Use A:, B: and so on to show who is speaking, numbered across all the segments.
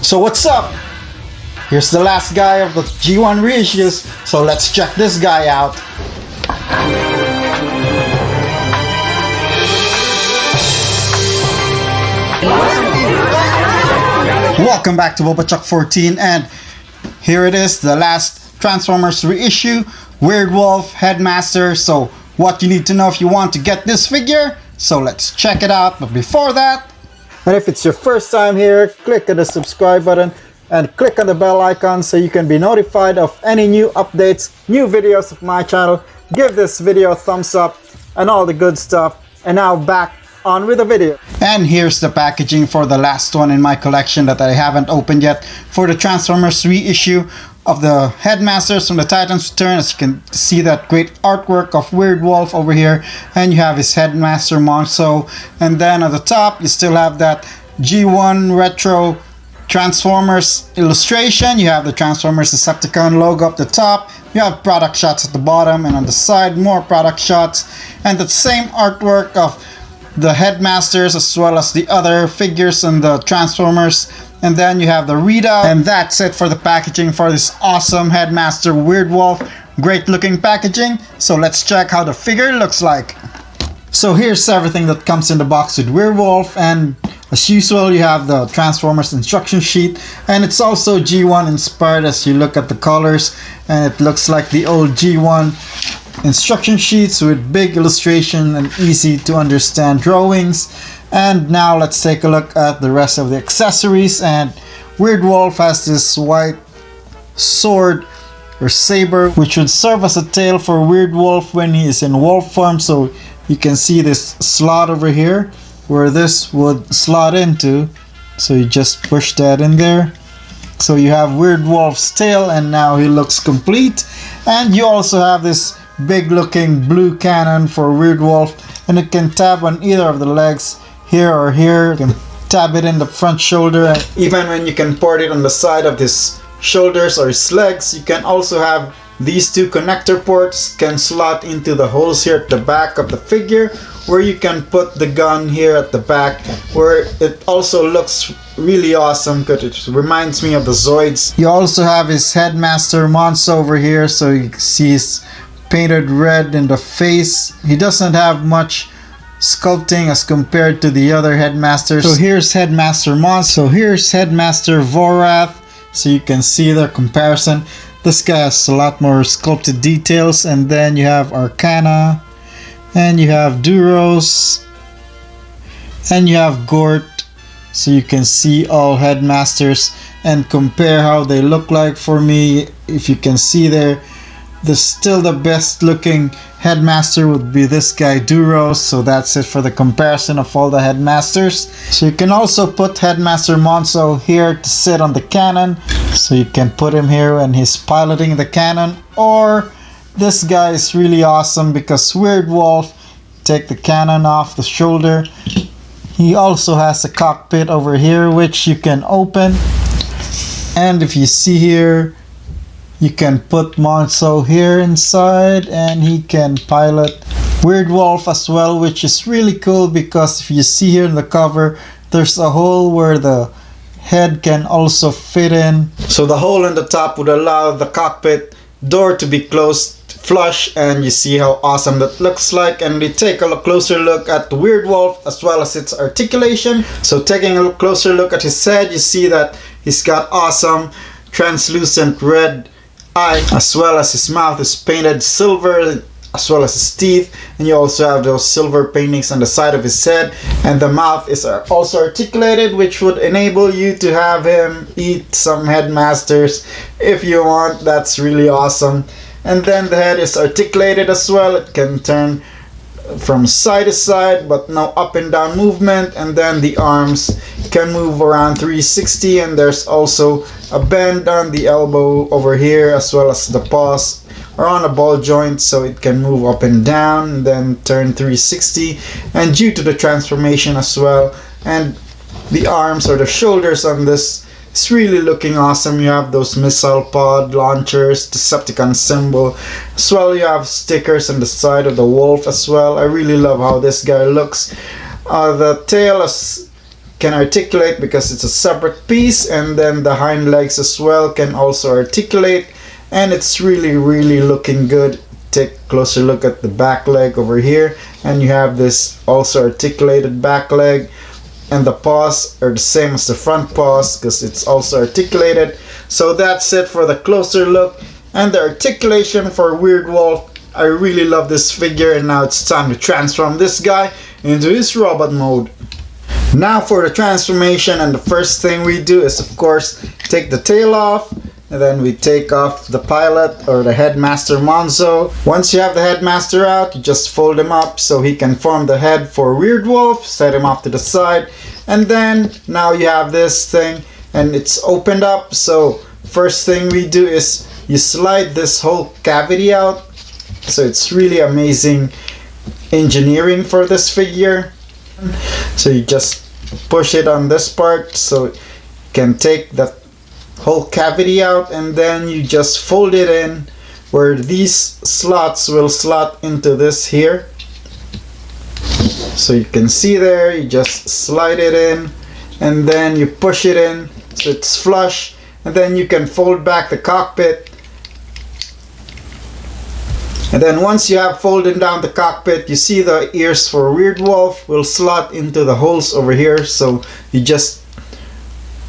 A: So what's up? Here's the last guy of the G1 reissues, so let's check this guy out. Welcome back to Bobachuck 14, and here it is, the last Transformers reissue, Weirdwolf Headmaster. So what you need to know if you want to get this figure, so let's check it out. But before that, and if it's your first time here, click on the subscribe button and click on the bell icon so you can be notified of any new updates, new videos of my channel. Give this video a thumbs up and all the good stuff. And now back on with the video. And here's the packaging for the last one in my collection that I haven't opened yet, for the Transformers reissue of the Headmasters from the Titans Return. As you can see, that great artwork of Weirdwolf over here, and you have his Headmaster Monxo, and then at the top you still have that G1 retro Transformers illustration. You have the Transformers Decepticon logo up the top, you have product shots at the bottom, and on the side more product shots, and the same artwork of the Headmasters as well as the other figures and the Transformers. And then you have the readout, and that's it for the packaging for this awesome Headmaster Weirdwolf. Great looking packaging. So let's check how the figure looks like. So here's everything that comes in the box with Weirdwolf, and as usual you have the Transformers instruction sheet, and it's also G1 inspired as you look at the colors, and it looks like the old G1 instruction sheets with big illustration and easy to understand drawings. And now let's take a look at the rest of the accessories. And Weirdwolf has this white sword or saber, which would serve as a tail for Weirdwolf when he is in wolf form. So you can see this slot over here where this would slot into, so you just push that in there. So you have Weirdwolf's tail, and now he looks complete. And you also have this big looking blue cannon for Weirdwolf, and it can tab on either of the legs, here or here. You can tab it in the front shoulder, and even when you can port it on the side of his shoulders or his legs, you can also have these two connector ports can slot into the holes here at the back of the figure, where you can put the gun here at the back, where it also looks really awesome because it reminds me of the Zoids. You also have his Headmaster Monxo over here, so you see he's painted red in the face. He doesn't have much sculpting as compared to the other Headmasters. So here's Headmaster Monxo, here's Headmaster Vorath, so you can see the comparison. This guy has a lot more sculpted details. And then you have Arcana, and you have Duros, and you have Gort, so you can see all Headmasters and compare how they look like. For me, if you can see there, still the best looking Headmaster would be this guy Duros. So that's it for the comparison of all the Headmasters. So you can also put Headmaster Monxo here to sit on the cannon, so you can put him here when he's piloting the cannon. Or this guy is really awesome because Weirdwolf, take the cannon off the shoulder, he also has a cockpit over here which you can open, and if you see here, you can put Monxo here inside and he can pilot Weirdwolf as well, which is really cool because if you see here in the cover, there's a hole where the head can also fit in. So the hole in the top would allow the cockpit door to be closed flush, and you see how awesome that looks like. And we take a closer look at the Weirdwolf as well as its articulation. So taking a closer look at his head, you see that he's got awesome translucent red eye, as well as his mouth is painted silver, as well as his teeth, and you also have those silver paintings on the side of his head, and the mouth is also articulated, which would enable you to have him eat some Headmasters if you want. That's really awesome. And then the head is articulated as well. It can turn from side to side, but no up and down movement. And then the arms can move around 360, and there's also a bend on the elbow over here, as well as the paws are on a ball joint, so it can move up and down and then turn 360. And due to the transformation as well, and the arms or the shoulders on this, it's really looking awesome. You have those missile pod launchers, Decepticon symbol, as well you have stickers on the side of the wolf as well. I really love how this guy looks. The tail is can articulate because it's a separate piece, and then the hind legs as well can also articulate, and it's really looking good. Take a closer look at the back leg over here, and you have this also articulated back leg, and the paws are the same as the front paws because it's also articulated. So that's it for the closer look and the articulation for Weirdwolf. I really love this figure, and now it's time to transform this guy into his robot mode. Now for the transformation, and the first thing we do is of course take the tail off, and then we take off the pilot or the Headmaster Monxo. Once you have the Headmaster out, you just fold him up so he can form the head for Weirdwolf, set him off to the side, and then now you have this thing and it's opened up. So first thing we do is you slide this whole cavity out. So it's really amazing engineering for this figure. So you just push it on this part so you can take that whole cavity out, and then you just fold it in where these slots will slot into this here. So you can see there, you just slide it in and then you push it in so it's flush, and then you can fold back the cockpit. And then once you have folded down the cockpit, you see the ears for Weirdwolf will slot into the holes over here. So you just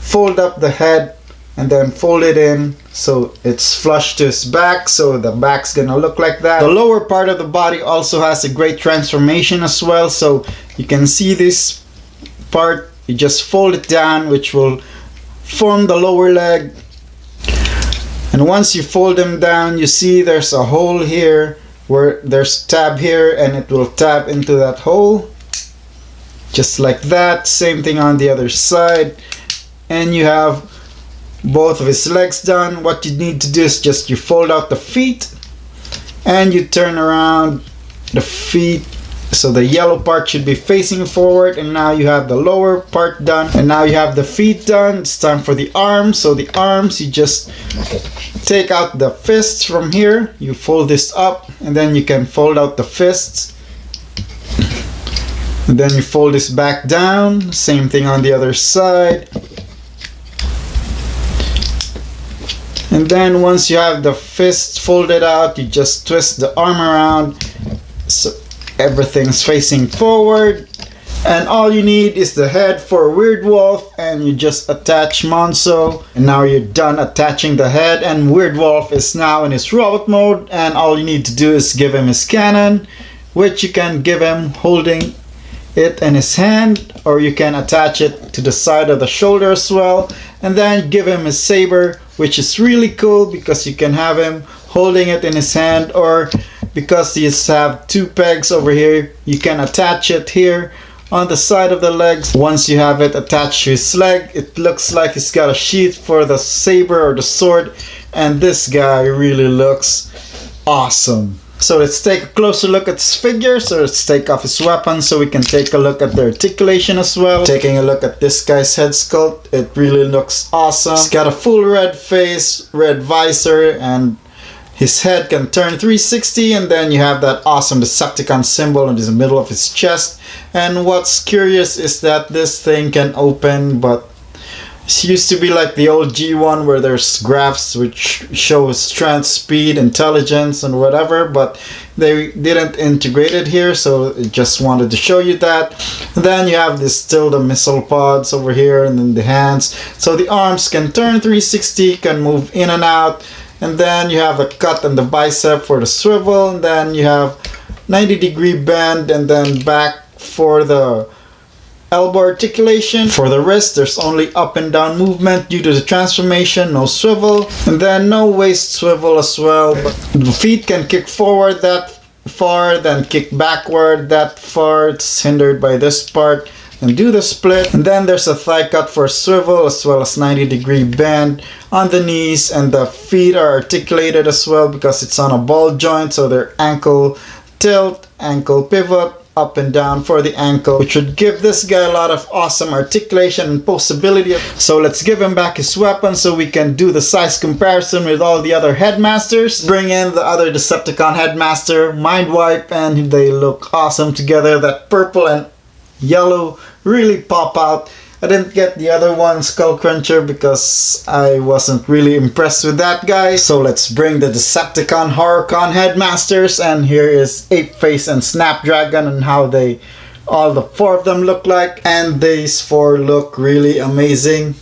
A: fold up the head and then fold it in so it's flush to his back, so the back's gonna look like that. The lower part of the body also has a great transformation as well. So you can see this part, you just fold it down, which will form the lower leg. And once you fold them down, you see there's a hole here where there's tab here, and it will tab into that hole just like that. Same thing on the other side, and you have both of his legs done. What you need to do is just you fold out the feet and you turn around the feet so the yellow part should be facing forward, and now you have the lower part done, and now you have the feet done. It's time for the arms. So the arms, you just take out the fists from here, you fold this up, and then you can fold out the fists, and then you fold this back down. Same thing on the other side. And then once you have the fist folded out, you just twist the arm around so everything's facing forward, and all you need is the head for Weirdwolf, and you just attach Monxo, and now you're done attaching the head, and Weirdwolf is now in his robot mode. And all you need to do is give him his cannon, which you can give him holding it in his hand, or you can attach it to the side of the shoulder as well, and then give him his saber, which is really cool because you can have him holding it in his hand, or because you have two pegs over here, you can attach it here on the side of the legs. Once you have it attached to his leg, it looks like he's got a sheath for the saber or the sword, and this guy really looks awesome. So let's take a closer look at this figure. So let's take off his weapon so we can take a look at the articulation as well. Taking a look at this guy's head sculpt, it really looks awesome. He's got a full red face, red visor, and his head can turn 360, and then you have that awesome Decepticon symbol in the middle of his chest. And what's curious is that this thing can open, but it used to be like the old G1 where there's graphs which show strength, speed, intelligence, and whatever, but they didn't integrate it here, so I just wanted to show you that. And then you have this still the missile pods over here, and then the hands. So the arms can turn 360, can move in and out. And then you have a cut on the bicep for the swivel, and then you have 90-degree bend, and then back for the elbow articulation. For the wrist, there's only up and down movement due to the transformation, no swivel, and then no waist swivel as well. But the feet can kick forward that far, then kick backward that far. It's hindered by this part. And do the split, and then there's a thigh cut for swivel as well as 90-degree bend on the knees, and the feet are articulated as well because it's on a ball joint, so they're ankle tilt, ankle pivot, up and down for the ankle, which would give this guy a lot of awesome articulation and postability. So let's give him back his weapon so we can do the size comparison with all the other Headmasters. Bring in the other Decepticon Headmaster, Mind Wipe, and they look awesome together. That purple and yellow really pop out. I didn't get the other one, Skull Cruncher, because I wasn't really impressed with that guy. So let's bring the Decepticon HorrorCon Headmasters, and here is Ape Face and Snapdragon and how they, all the 4 of them look like. And these 4 look really amazing.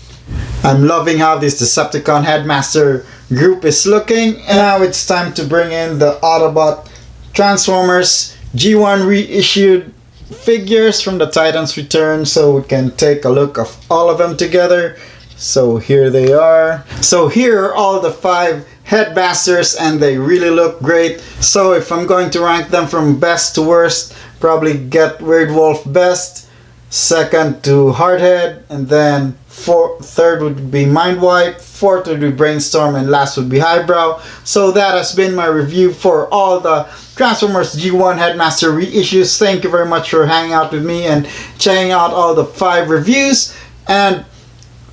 A: I'm loving how this Decepticon Headmaster group is looking. And now it's time to bring in the Autobot Transformers G1 reissued figures from the Titans Return, so we can take a look of all of them together. So here they are. So here are all the 5 Headmasters, and they really look great. So if I'm going to rank them from best to worst, probably get Weirdwolf best, second to Hardhead, and then third would be Mindwipe, fourth would be Brainstorm, and last would be Highbrow. So that has been my review for all the Transformers G1 Headmaster reissues. Thank you very much for hanging out with me and checking out all the 5 reviews. And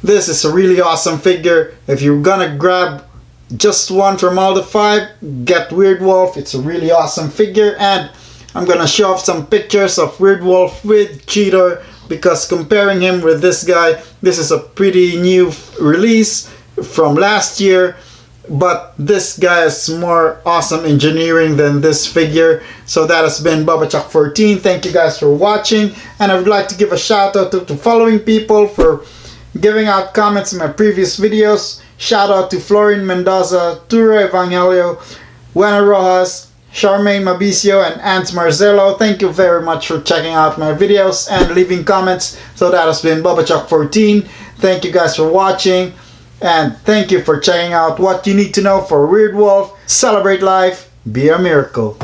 A: this is a really awesome figure. If you're gonna grab just one from all the 5, get Weirdwolf. It's a really awesome figure, and I'm gonna show off some pictures of Weirdwolf with Cheetor, because comparing him with this guy, this is a pretty new release from last year, but this guy has more awesome engineering than this figure. So that has been BubbaChuck14. Thank you guys for watching, and I would like to give a shout out to the following people for giving out comments in my previous videos. Shout out to Florin Mendoza, Turo Evangelio, Wena Rojas, Charmaine Mabicio, and Ants Marzello. Thank you very much for checking out my videos and leaving comments. So that has been BubbaChuck14. Thank you guys for watching, and thank you for checking out what you need to know for Weirdwolf. Celebrate life, be a miracle.